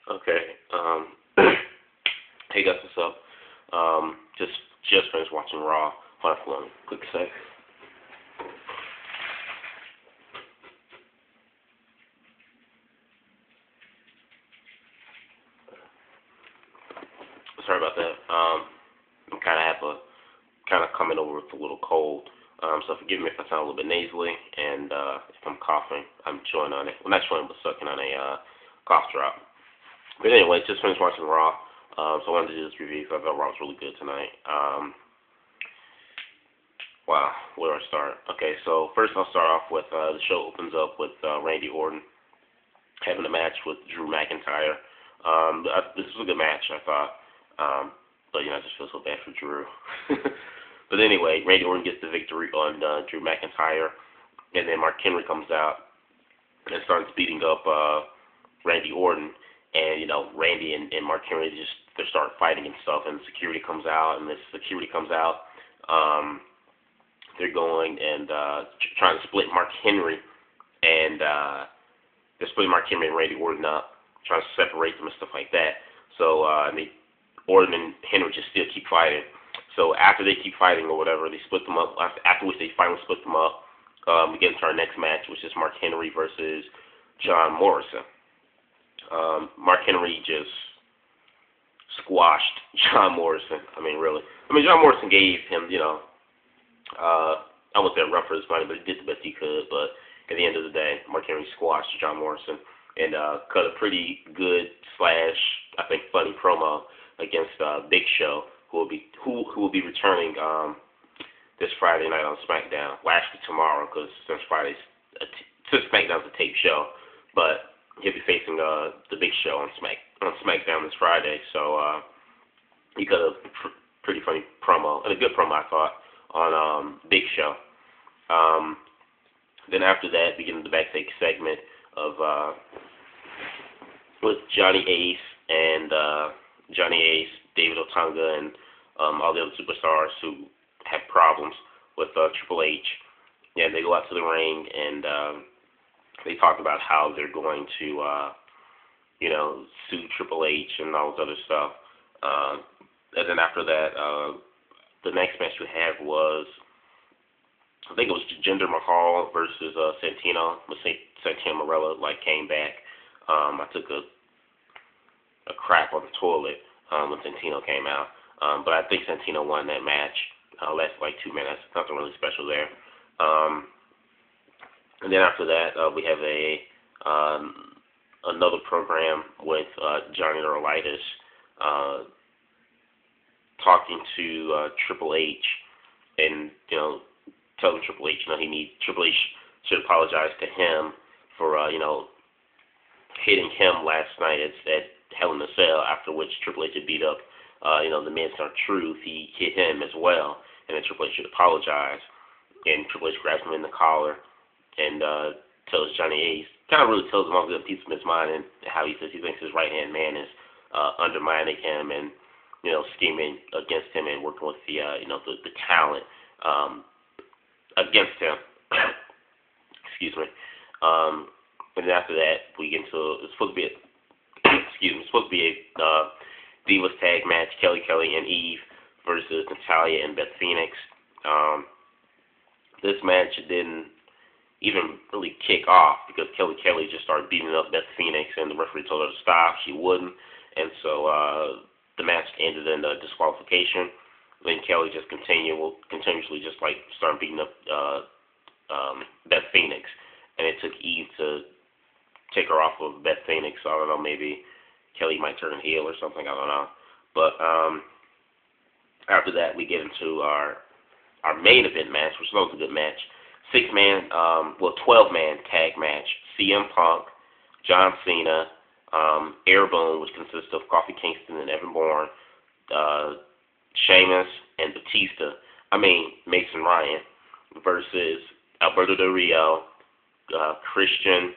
Okay. Hey guys, what's up? Just finished watching Raw. Hold on for one quick sec. Sorry about that. I'm kind of have a kind of coming over with a little cold. So forgive me if I sound a little bit nasally and if I'm coughing. I'm chewing on it. Well, not chewing, but sucking on a cough drop. But anyway, just finished watching Raw. So I wanted to do this review because I thought Raw was really good tonight. Wow, where do I start? Okay, so first I'll start off with the show opens up with Randy Orton having a match with Drew McIntyre. This was a good match, I thought. But I just feel so bad for Drew. But anyway, Randy Orton gets the victory on Drew McIntyre, and then Mark Henry comes out and starts beating up Randy Orton, and Randy and Mark Henry they start fighting and stuff, and security comes out, and this security comes out. They're going and trying to split Mark Henry, and they're splitting Mark Henry and Randy Orton up, trying to separate them and stuff like that. So Orton and Henry just still keep fighting. So after they keep fighting or whatever, they split them up. After which they finally split them up, we get into our next match, which is Mark Henry versus John Morrison. Mark Henry just squashed John Morrison. I mean, really. John Morrison gave him, I won't say a run for his money, but he did the best he could. But at the end of the day, Mark Henry squashed John Morrison and cut a pretty good slash, I think, funny promo against Big Show, who will be returning this Friday night on SmackDown. Well, actually tomorrow, because since SmackDown's a tape show, but he'll be facing the Big Show on SmackDown this Friday. So he cut a pretty funny promo, and a good promo, I thought, on Big Show. Then after that, we get into the backstage segment of with Johnny Ace and David Otunga, and all the other superstars who have problems with Triple H. And they go out to the ring and they talk about how they're going to, sue Triple H and all this other stuff. And then after that, the next match we had was, I think it was Jinder Mahal versus Santino. Santino Marella came back. I took a crap on the toilet when Santino came out, but I think Santino won that match. Lasted like 2 minutes. Nothing really special there. And then after that, we have another program with Johnny Laurinaitis talking to Triple H, and telling Triple H, Triple H should apologize to him for hitting him last night at Hell in a Cell. After which Triple H had beat up the Miz R-Truth. He hit him as well, and then Triple H should apologize. And Triple H grabs him in the collar and tells Johnny Ace, kind of really tells him all the piece of his mind, and how he says he thinks his right hand man is undermining him and scheming against him and working with the talent against him. Excuse me. And then after that, we get into it's supposed to be a Divas tag match: Kelly and Eve versus Natalya and Beth Phoenix. This match didn't even really kick off because Kelly just started beating up Beth Phoenix, and the referee told her to stop. She wouldn't, and so the match ended in a disqualification. Then Kelly just continuously just started beating up Beth Phoenix, and it took Eve to take her off of Beth Phoenix. So I don't know, maybe Kelly might turn heel or something. I don't know. But after that, we get into our main event match, which was a good match. 12-man tag match. CM Punk, John Cena, Airborne, which consists of Kofi Kingston and Evan Bourne, Sheamus and Mason Ryan versus Alberto Del Rio, Christian,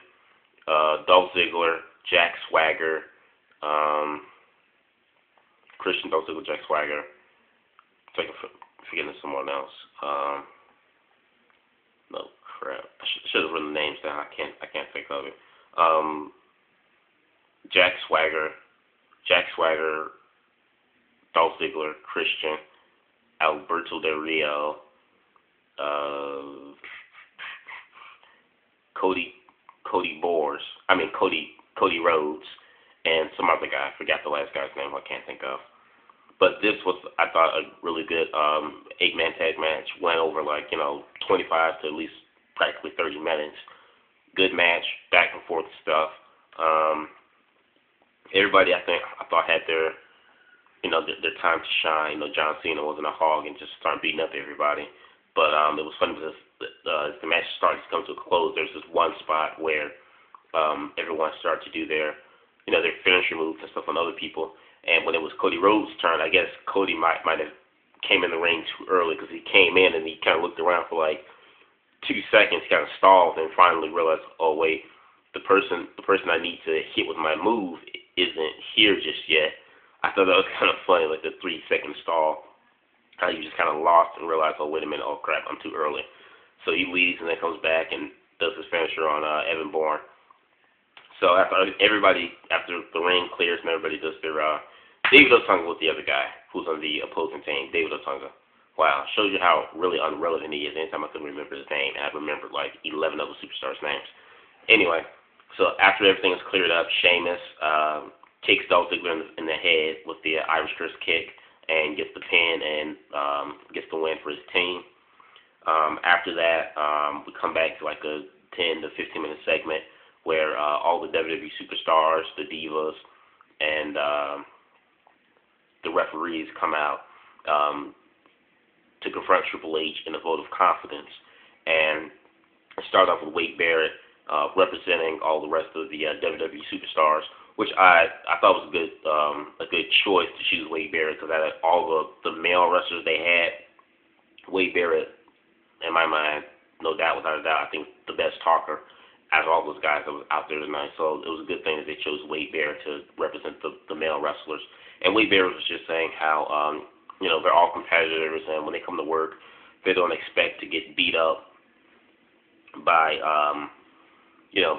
Dolph Ziggler, Jack Swagger, Jack Swagger. I think I'm forgetting someone else. No crap. I should have written the names down. I can't think of it. Jack Swagger, Dolph Ziggler, Christian, Alberto Del Rio, uh, Cody Cody Rhodes, and some other guy. I forgot the last guy's name. I can't think of. But this was, I thought, a really good 8-man tag match. Went over 25 to at least practically 30 minutes. Good match, back and forth stuff. Everybody, I thought had their time to shine. John Cena wasn't a hog and just started beating up everybody. But it was funny because as the match started to come to a close, there's this one spot where everyone started to do their finisher moves and stuff on other people. And when it was Cody Rhodes' turn, I guess Cody might have came in the ring too early because he came in and he kind of looked around for 2 seconds, kind of stalled, and finally realized, oh wait, the person I need to hit with my move isn't here just yet. I thought that was kind of funny, the 3-second stall. How you just kind of lost and realized, oh wait a minute, oh crap, I'm too early. So he leaves and then comes back and does his finisher on Evan Bourne. So after the ring clears and everybody does their David Otunga was the other guy who's on the opposing team. David Otunga. Wow, shows you how really unrelevant he is. Anytime I couldn't remember his name, and I remembered 11 other superstars' names. Anyway, so after everything is cleared up, Sheamus takes Dolph Ziggler in the head with the Irish Curse kick and gets the pin and gets the win for his team. After that, we come back to a 10 to 15 minute segment where all the WWE superstars, the divas, and the referees come out to confront Triple H in a vote of confidence. And start off with Wade Barrett representing all the rest of the WWE superstars, which I thought was a good choice to choose Wade Barrett because out of all the male wrestlers they had, Wade Barrett, in my mind, no doubt, without a doubt, I think the best talker out of all those guys that was out there tonight. So it was a good thing that they chose Wade Barrett to represent the male wrestlers. And Wade Barrett was just saying how they're all competitors, and when they come to work, they don't expect to get beat up by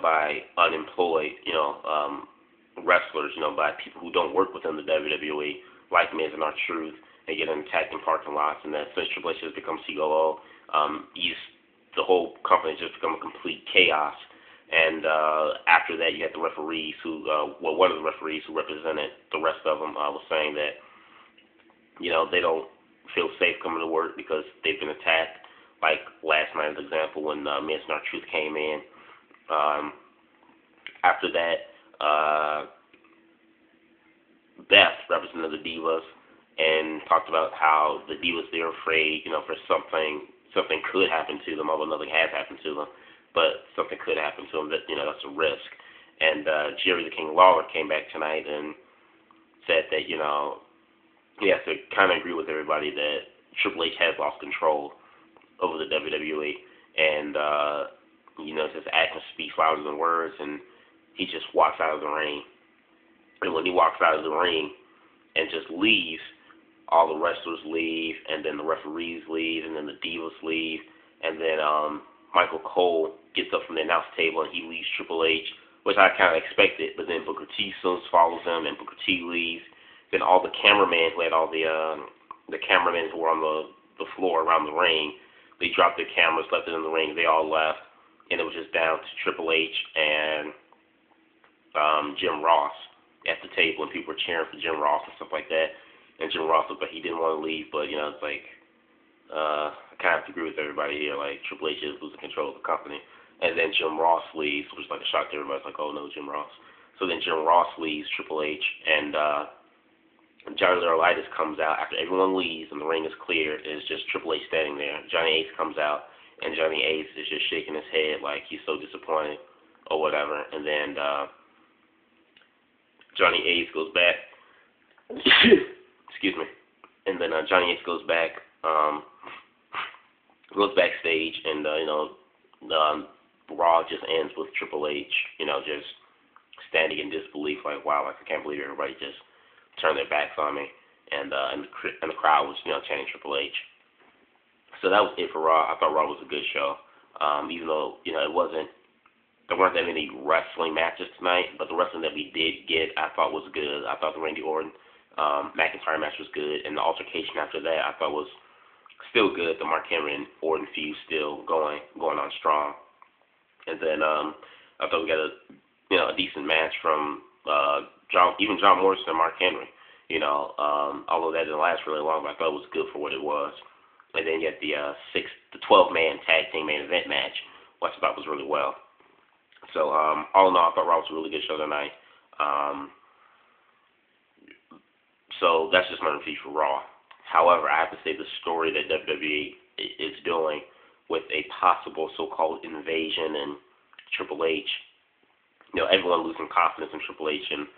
by unemployed wrestlers, by people who don't work within the WWE, like Miz and R-Truth, and getting attacked in parking lots. And then since Triple H has become COO, the whole company has just become a complete chaos. And after that, you had the referees who, one of the referees who represented the rest of them was saying that, they don't feel safe coming to work because they've been attacked. Like last night's example when Miz and R-Truth came in. After that, Beth represented the Divas and talked about how the Divas, they're afraid, for something could happen to them, although nothing has happened to them. But something could happen to them that, that's a risk. And Jerry the King Lawler came back tonight and said that, he has to kind of agree with everybody that Triple H has lost control over the WWE. And, his actions speak louder than words, and he just walks out of the ring. And when he walks out of the ring and just leaves, all the wrestlers leave, and then the referees leave, and then the Divas leave, and then Michael Cole gets up from the announce table and he leaves Triple H, which I kind of expected, but then Booker T soon follows him and Booker T leaves. Then all the cameramen who had all the cameramen who were on the floor around the ring, they dropped their cameras, left it in the ring, they all left, and it was just down to Triple H and Jim Ross at the table, and people were cheering for Jim Ross and stuff like that. And Jim Ross looked like he didn't want to leave, but it's like I kind of have to agree with everybody here. Like Triple H is losing control of the company, and then Jim Ross leaves, which was like a shock to everybody. It's like, oh no, Jim Ross. So then Jim Ross leaves Triple H, and Johnny Laurinaitis comes out after everyone leaves and the ring is cleared. It's just Triple H standing there. Johnny Ace comes out, and Johnny Ace is just shaking his head like he's so disappointed or whatever. And then Johnny Ace goes back. Excuse me. And then Johnny Ace goes back, goes backstage, and Raw just ends with Triple H, just standing in disbelief, like, wow, like I can't believe everybody just turned their backs on me, and the crowd was chanting Triple H. So that was it for Raw. I thought Raw was a good show, even though it wasn't there weren't that many wrestling matches tonight, but the wrestling that we did get, I thought was good. I thought the Randy Orton McIntyre match was good, and the altercation after that I thought was still good. The Mark Henry and Orton feud still going on strong. And then I thought we got a decent match from John Morrison and Mark Henry. Although that didn't last really long, but I thought it was good for what it was. And then you had the 12-man tag team main event match, which I thought was really well. So all in all, I thought Raw was a really good show tonight. So that's just my review for Raw. However, I have to say the story that WWE is doing with a possible so-called invasion and Triple H, everyone losing confidence in Triple H and,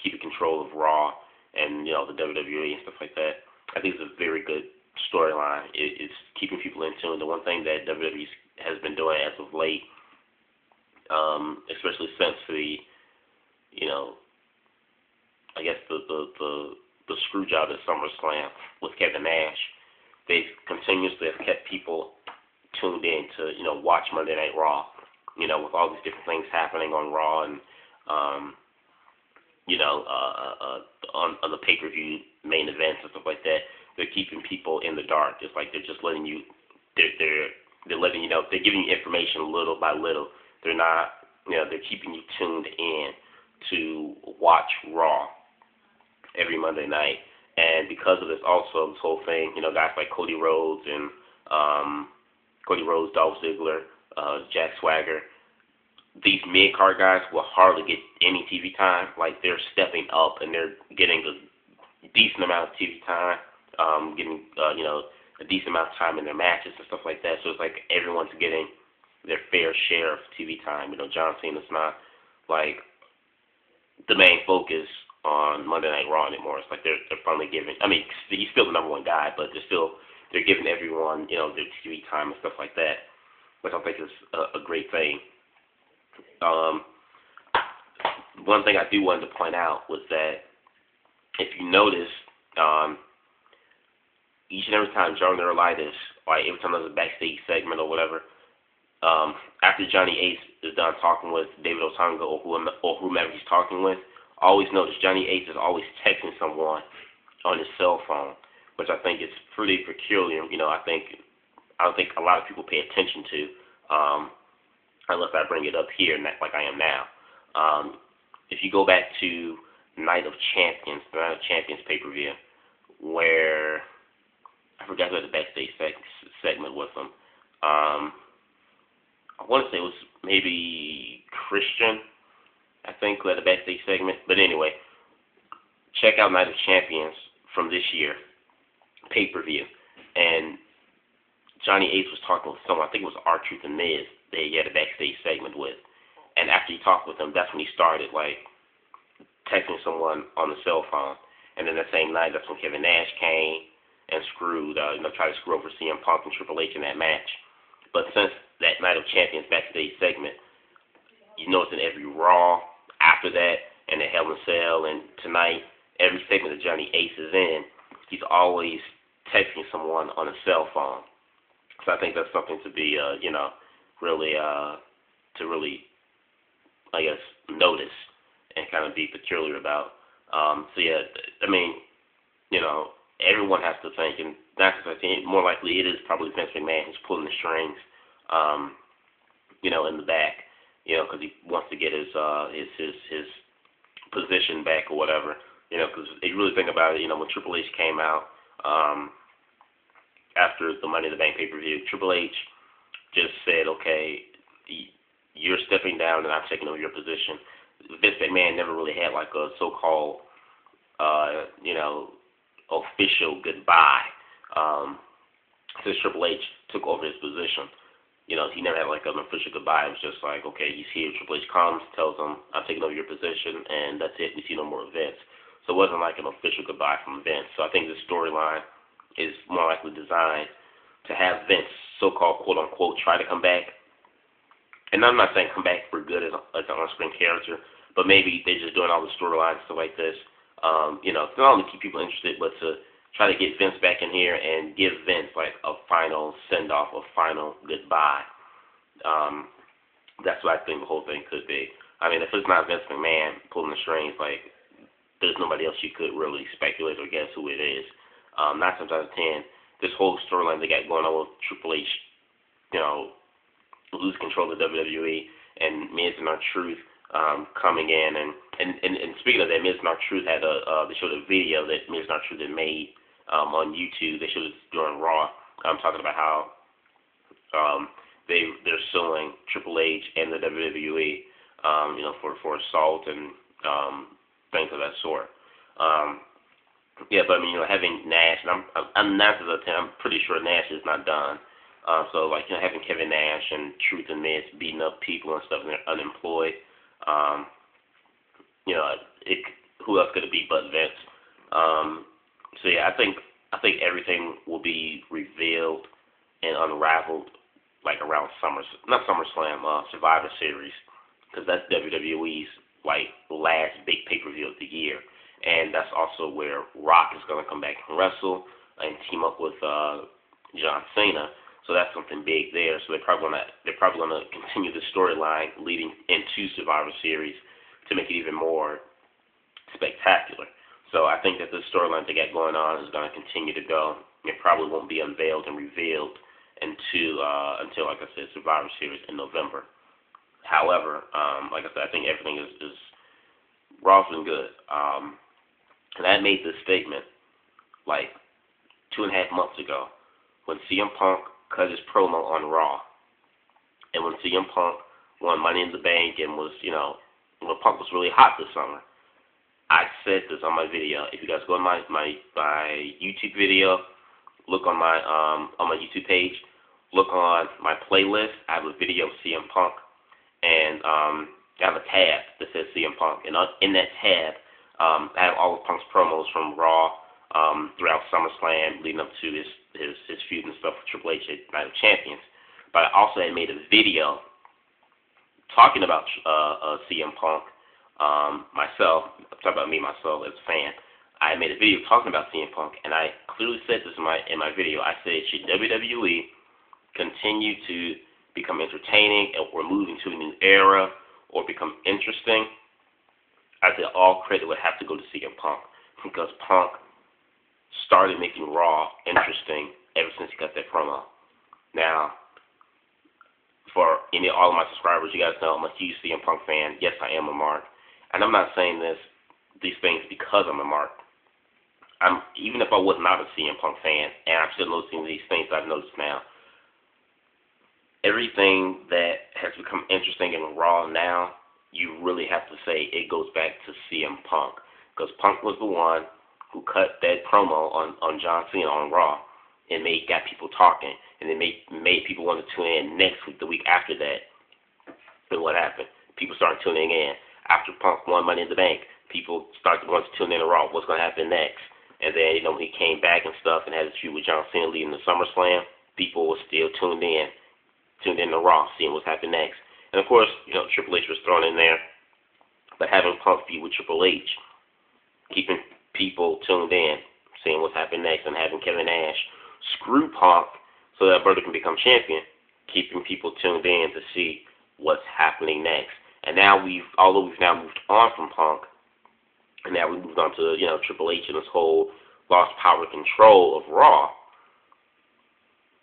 keeping control of Raw and, the WWE and stuff like that. I think it's a very good storyline. It's keeping people in tune. The one thing that WWE has been doing as of late, especially since the screw job at SummerSlam with Kevin Nash, they've continuously have kept people tuned in to watch Monday Night Raw. With all these different things happening on Raw and on the pay-per-view main events and stuff like that, they're keeping people in the dark. It's like they're just letting you, they're letting you know, they're giving you information little by little. They're not, they're keeping you tuned in to watch Raw every Monday night. And because of this, also this whole thing, guys like Cody Rhodes, Dolph Ziggler, Jack Swagger, these mid-card guys will hardly get any TV time. Like, they're stepping up and they're getting a decent amount of TV time, getting a decent amount of time in their matches and stuff like that. So it's like everyone's getting their fair share of TV time. John Cena's not like the main focus on Monday Night Raw anymore. It's like they're finally giving. I mean, he's still the number one guy, but they're giving everyone their TV time and stuff like that, which I think is a great thing. One thing I do want to point out was that if you notice, each and every time Johnny Laurinaitis, like every time there's a backstage segment or whatever, after Johnny Ace is done talking with David Otunga or whomever he's talking with, always notice Johnny Ace is always texting someone on his cell phone, which I think is pretty peculiar. I don't think a lot of people pay attention to, unless I bring it up here like I am now. If you go back to Night of Champions, the Night of Champions pay-per-view, where I forgot who had the backstage segment with them. I want to say it was maybe Christian, I think, who had the backstage segment. But anyway, check out Night of Champions from this year, pay-per-view. And Johnny Ace was talking with someone, I think it was R-Truth and Miz, that he had a backstage segment with. And after he talked with them, that's when he started, like, texting someone on the cell phone. And then that same night, that's when Kevin Nash came and screwed, tried to screw over CM Punk and Triple H in that match. But since that Night of Champions backstage segment, you notice in every Raw after that, and the Hell in a Cell, and tonight, every segment that Johnny Ace is in, he's always texting someone on a cell phone. So I think that's something to be, really, I guess, notice and kind of be peculiar about. So yeah, I mean, everyone has to think, and that's what I think. More likely, it is probably Vince McMahon who's pulling the strings, in the back, because he wants to get his position back or whatever. Because if you really think about it, when Triple H came out after the Money in the Bank pay-per-view, Triple H just said, okay, you're stepping down and I'm taking over your position. Vince McMahon never really had like a so-called, official goodbye since Triple H took over his position. He never had like an official goodbye. It was just like, okay, he's here. Triple H comes, tells him, I'm taking over your position, and that's it. We see no more of Vince. So it wasn't like an official goodbye from Vince. So I think this storyline is more likely designed to have Vince, so-called quote-unquote, try to come back. And I'm not saying come back for good as an on-screen character, but maybe they're just doing all the storylines and stuff like this, to not only keep people interested, but to try to get Vince back in here and give Vince like a final send-off, a final goodbye. That's what I think the whole thing could be. I mean, if it's not Vince McMahon pulling the strings, like there's nobody else you could really speculate or guess who it is. 9 times out of 10, this whole storyline they got going on with Triple H, you know, lose control of WWE and Miz and R-Truth coming in and speaking of that, Miz and R-Truth had they showed a video that Miz and R-Truth had made on YouTube. They showed it during Raw. Talking about how they're suing Triple H and the WWE, you know, for assault and things of that sort. Yeah, but I mean, you know, having Nash, and I'm 9 times out of 10, I'm pretty sure Nash is not done. So like, you know, having Kevin Nash and Truth and Miz beating up people and stuff, and they're unemployed. You know, who else could it be but Vince? So yeah, I think everything will be revealed and unraveled like around SummerSlam, Survivor Series, because that's WWE's like last big pay-per-view of the year, and that's also where Rock is going to come back and wrestle and team up with John Cena. So that's something big there. So they're probably gonna continue the storyline leading into Survivor Series to make it even more spectacular. So I think that the storyline they got going on is going to continue to go. It probably won't be unveiled and revealed until like I said, Survivor Series in November. However, like I said, I think everything is Raw's been good. And I made this statement like 2.5 months ago when CM Punk cut his promo on Raw, and when CM Punk won Money in the Bank and was, you know, when Punk was really hot this summer. I said this on my video. If you guys go on my YouTube video, look on my YouTube page, look on my playlist. I have a video of CM Punk, and I have a tab that says CM Punk, and in that tab, I have all of Punk's promos from Raw throughout SummerSlam, leading up to his feud and stuff with Triple H at Night of Champions. But I also had made a video talking about CM Punk. Myself, I'm talking about myself as a fan. I made a video talking about CM Punk, and I clearly said this in my video. I said, should WWE continue to become entertaining, and we're moving to a new era, or become interesting? I said all credit would have to go to CM Punk, because Punk started making Raw interesting ever since he got that promo. Now, for all of my subscribers, you guys know I'm a huge CM Punk fan. Yes, I am a mark. And I'm not saying these things because I'm a mark. Even if I was not a CM Punk fan, and I'm still noticing these things I've noticed now, everything that has become interesting in Raw now, you really have to say it goes back to CM Punk. Because Punk was the one who cut that promo on John Cena on Raw and got people talking, and it made people want to tune in next week, the week after that. And what happened? People started tuning in. After Punk won Money in the Bank, people started wanting to tune in to Raw. What's going to happen next? And then, you know, when he came back and stuff and had his feud with John Cena leading the SummerSlam, people were still tuned in to Raw, seeing what's happening next. And of course, you know, Triple H was thrown in there, but having Punk feud with Triple H, keeping people tuned in, seeing what's happening next, and having Kevin Nash screw Punk so that brother can become champion, keeping people tuned in to see what's happening next. And now although we've now moved on from Punk, and now we moved on to, you know, Triple H and this whole lost power control of Raw,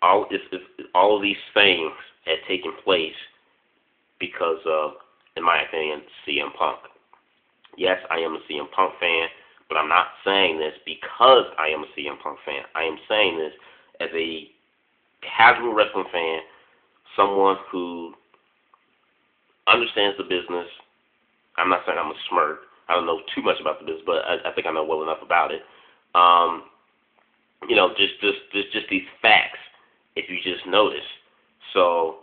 all of these things had taken place because of, in my opinion, CM Punk. Yes, I am a CM Punk fan, but I'm not saying this because I am a CM Punk fan. I am saying this as a casual wrestling fan, someone who understands the business. I'm not saying I'm a smart. I don't know too much about the business, but I think I know well enough about it. You know, just these facts, if you just notice. So,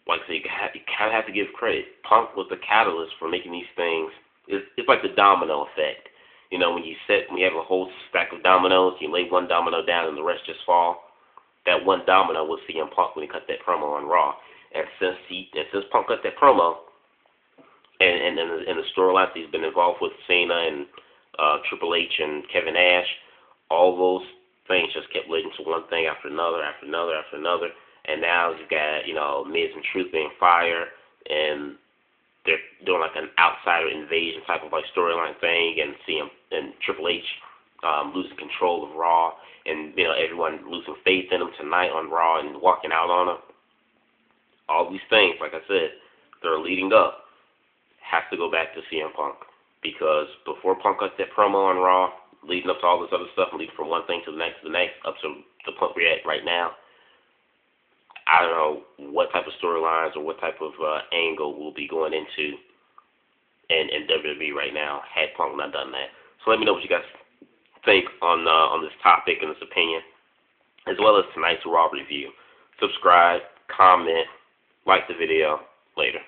like I say, you kind of have to give credit. Punk was the catalyst for making these things. It's like the domino effect. You know, when you have a whole stack of dominoes, you lay one domino down and the rest just fall. That one domino was CM Punk when he cut that promo on Raw. And since Punk cut that promo, and the storylines he's been involved with Cena and Triple H and Kevin Nash, all those things just kept leading to one thing after another, after another, after another. and now you've got, you know, Miz and Truth being fired, and they're doing like an outsider invasion type of like storyline thing, and CM and Triple H losing control of Raw, and you know everyone losing faith in him tonight on Raw and walking out on him. All these things, like I said, they're leading up. Has to go back to CM Punk, because before Punk got that promo on Raw, leading up to all this other stuff, and leading from one thing to the next, up to the point we're at right now, I don't know what type of storylines or what type of angle we'll be going into in WWE right now had Punk not done that. So let me know what you guys think on this topic and this opinion, as well as tonight's Raw review. Subscribe, comment, like the video. Later.